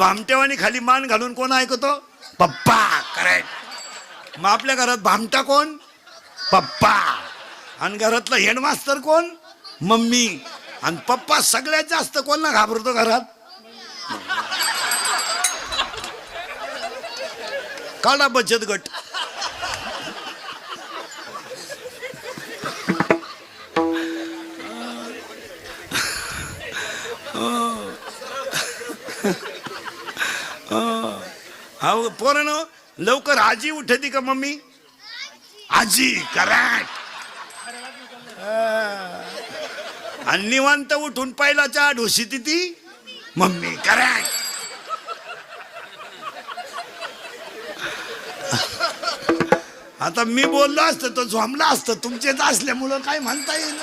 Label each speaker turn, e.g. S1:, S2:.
S1: भामटेवानी खाली मान घालून कोण ऐकतो? पप्पा. करेक्ट. मग आपल्या घरात भामटा कोण? पप्पा. आणि घरातला हेडमास्तर कोण? मम्मी. आणि पप्पा सगळ्यात जास्त कोणला घाबरतो घरात? काढा बचत गट. हो पोरांनो, लवकर आजी उठती का मम्मी? आजी. करेक्ट. आणि निवांत उठून पहिला चहा ढोशीती ती मम्मी. करेक्ट. आता मी बोललो असतं तो झोंबला असतं, तुमचेच असल्यामुळं काय म्हणता येईल.